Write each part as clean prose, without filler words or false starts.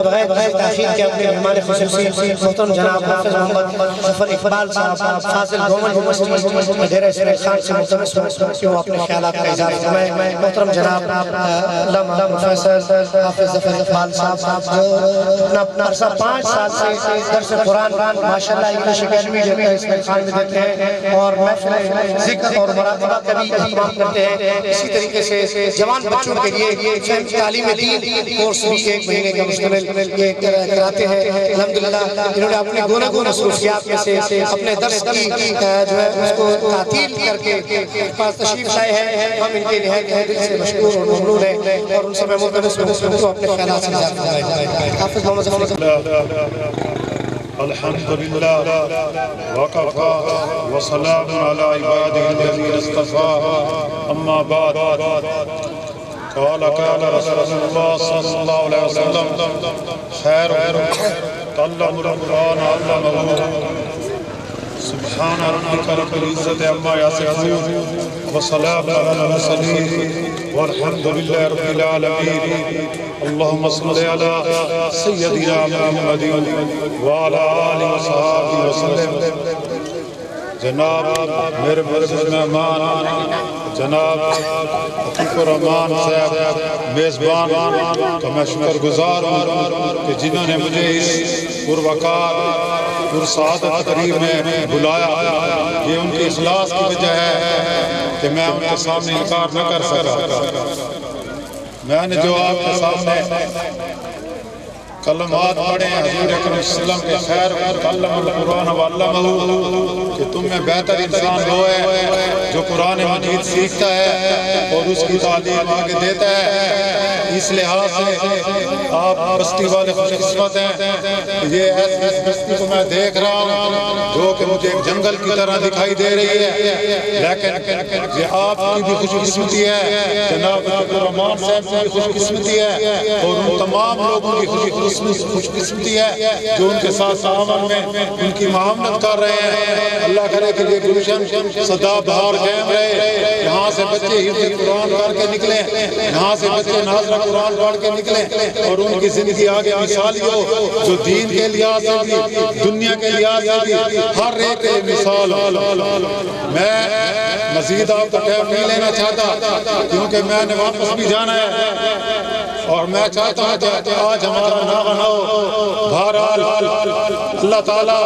بغیر تاخیر کے اپنے مہمان خصوصی محترم جناب حافظ محمد ظفر اقبال صاحب فاضل گورنمنٹ یونیورسٹی ڈیرہ اسماعیل خان سے ملتمس ہوں کہ وہ اپنے خیالات کا اظہار فرمائیں۔ محترم جناب علامہ پروفیسر حافظ ظفر اقبال صاحب جو اپنا عرصہ 5 سال سے درس قرآن ماشاءاللہ انگلش اکیڈمی ڈیرہ اسماعیل خان میں دیتے ہیں اور محفل ذکر اور مراقبہ کا بھی اہتمام کرتے ہیں۔ اسی طریقے سے جوان بچوں کے لیے تعلیم دین کورس بھی 1 مہینے کا مشتمل یہ کراتے ہیں۔ الحمدللہ انہوں نے اپنی گوناگون مصروفیات میں سے اپنے درس کی جو ہے اس کو تعطیل کر کے پاس تشریف لائے ہیں۔ ہم ان کے نہایت دل سے مشکور اور ممنون ہیں اور ان سے میں ملتمس ہوں کہ اپنے خیالات سے اظہار فرمائیں۔ حافظ محمد ظفر الحمدللہ وقفا وسلام علی عبادہ الذین اصطفى اما بعد قال رسول اللہ صلی اللہ علیہ وسلم خیر تعلم القرآن علمہ سبحان ربک رب العزت عما یصفون وسلام علی المرسلین والحمد للہ رب العالمین۔ اللہم صلی علی سیدنا محمد وعلی آلہ وصحبہ وسلم۔ جناب میرے معزز مہمان جناب عتیق الرحمان صاحب میزبان کا میں شکر گزار ہوں کہ جنہوں نے مجھے اس پروقار پرسعادت تقریب میں بلایا۔ یہ ان کی اخلاص کی وجہ ہے کہ میں ان کے سامنے انکار نہ کر سکا۔ میں نے جو آپ کے سامنے کلمات پڑھے ہیں حضور اکرم صلی اللہ علیہ وسلم کے خیر تعلم القرآن وعلمہ کہ تم میں بہتر انسان وہ ہے جو قرآن مجید سیکھتا ہے اور اس کی تعلیم آگے دیتا ہے۔ اس لحاظ سے آپ بستی والے خوش قسمت ہیں۔ یہ ایسی بستی کو میں دیکھ رہا ہوں جو کہ مجھے ایک جنگل کی طرح دکھائی دے رہی ہے، لیکن یہ آپ کی بھی خوش قسمتی ہے، جناب عتیق الرحمان صاحب کی بھی خوش قسمتی ہے اور ان تمام لوگوں کی خوش قسمتی ہے جو ان کے ساتھ تعاون میں ان کی معاونت کر رہے ہیں۔ اللہ کرے کہ یہ گلشن سدا بہار قائم رہے، یہاں سے بچے حفظ قرآن کر کے نکلیں، یہاں سے بچے ناظرہ قرآن پڑھ کے نکلیں اور ان کی زندگی آگے مثالی ہو جو دین کے لحاظ سے بھی دنیا کے لحاظ سے بھی ہر ایک مثال ہو۔ میں مزید آپ کا ٹائم نہیں لینا چاہتا کیونکہ میں نے واپس بھی جانا ہے اور میں چاہتا ہوں کہ آج ہمارا مناغہ نہ ہو۔ بہرحال اللہ تعالیٰ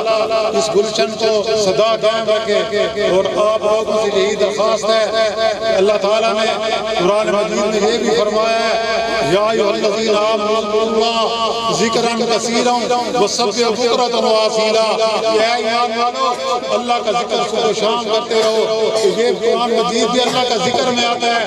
اس گلشن کو صدا قائم رکھے اور آپ لوگوں سے یہی درخواست ہے۔ اللہ تعالیٰ نے قرآن مجید میں یہ بھی فرمایا ہے یا ایھا الذین آمنوا اذکروا اللہ ذکرا کثیرا وسبحوہ بکرۃ واسیلا۔ اے ایمان والو اللہ کا ذکر صبح و شام کرتے رہو۔ یہ قرآن مجید بھی اللہ کا ذکر میں آتا ہے۔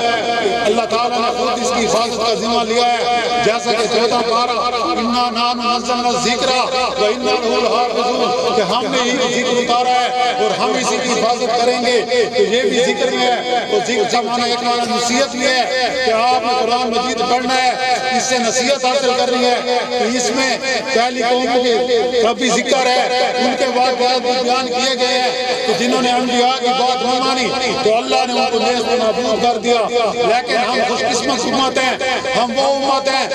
اللہ تعالیٰ نے خود اس کی حفاظت کا ذمہ لیا ہے، جیسا کہ 14 پارہ انا نحن نزلنا الذکر وانا لہ لحافظون کہ ہم نے ہی ذکر اتارا ہے اور ہم اسی کی حفاظت کریں گے۔ تو یہ بھی ذکر میں ہے اور ذکر کا معنی ایک معنی نصیحت بھی ہے کہ آپ نے قرآن مجید پڑھنا ہے، اس سے نصیحت حاصل کرنی ہے۔ تو اس میں پہلی قوم کا بھی ذکر ہے، ان کے واقعات بھی بیان کیے گئے ہیں کہ جنہوں نے انبیاء کی بات نہ مانی تو اللہ نے ان کو نیست و نابود کر دیا۔ لیکن ہم خوش قسمت امت ہیں، ہم وہ امت ہیں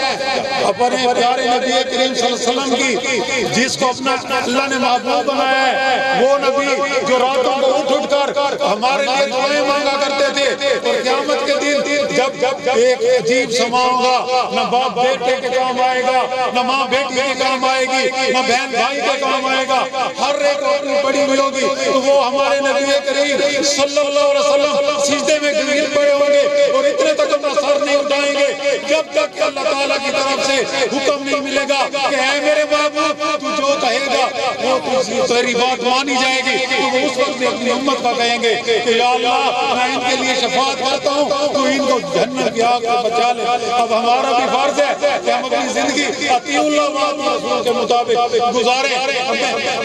اپنے پیارے نبی کریم صلی اللہ علیہ وسلم کی جس کو اپنا اللہ نے محبوب بنایا ہے، وہ نبی جو راتوں کو اٹھ کر ہمارے لیے دعائیں مانگا کرتے تھے۔ اور قیامت کے دن جب ایک عجیب سما ہوگا، نہ باپ بیٹے کے کام آئے گا، نہ ماں بیٹی کے کام آئے گی، نہ بہن بھائی کے کام آئے گا، ہر ایک اپنی پڑی ہوئی ہوگی۔ تو وہ ہمارے نبی کریم صلی اللہ علیہ وسلم سجدے میں گر پڑے ہوں گے اور اتنے تک اپنا سر نہیں اٹھائیں گے جب تک کہ اللہ تعالیٰ کی طرف سے حکم نہیں ملے گا کہ اے میرے محبوب تو جو کہے گا وہ تیری بات مانی جائے گی۔ تو وہ اس وقت اپنی امت کا کہیں گے کہ یا اللہ میں ان کے لیے شفاعت کرتا ہوں تو ان کو جہنم کی آگ سے بچا لے۔ اب ہمارا بھی فرض ہے کہ ہم اپنی زندگی اطیع اللہ و اطیع رسول کے مطابق گزاریں۔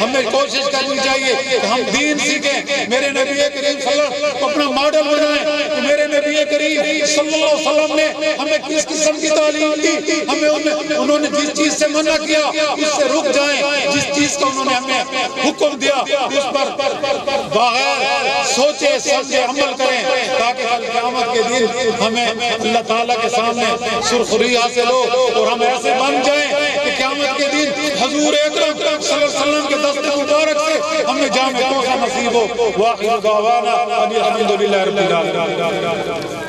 ہمیں کوشش کرنی چاہیے کہ ہم دین سیکھیں، میرے نبی کریم صلی اللہ علیہ وسلم کو اپنا ماڈل بنائیں کہ میرے نبی کریم صلی اللہ علیہ وسلم نے ہمیں کس قسم کی تعلیم دی، ہمیں انہوں نے جس چیز سے منع کیا اس سے رک جائیں، جس چیز کا انہوں نے ہمیں حکم دیا اس پر بغیر سوچے سمجھے عمل کریں تاکہ کل قیامت کے دن ہمیں اللہ تعالیٰ کے سامنے سرخری حاصل ہو اور ہم ایسے بن جائیں کہ قیامت پاک صلی اللہ علیہ وسلم کے دست مبارک سے ہمیں جامع توحفہ نصیب ہو. وآخر دعوانا ان الحمد للہ رب العالمین.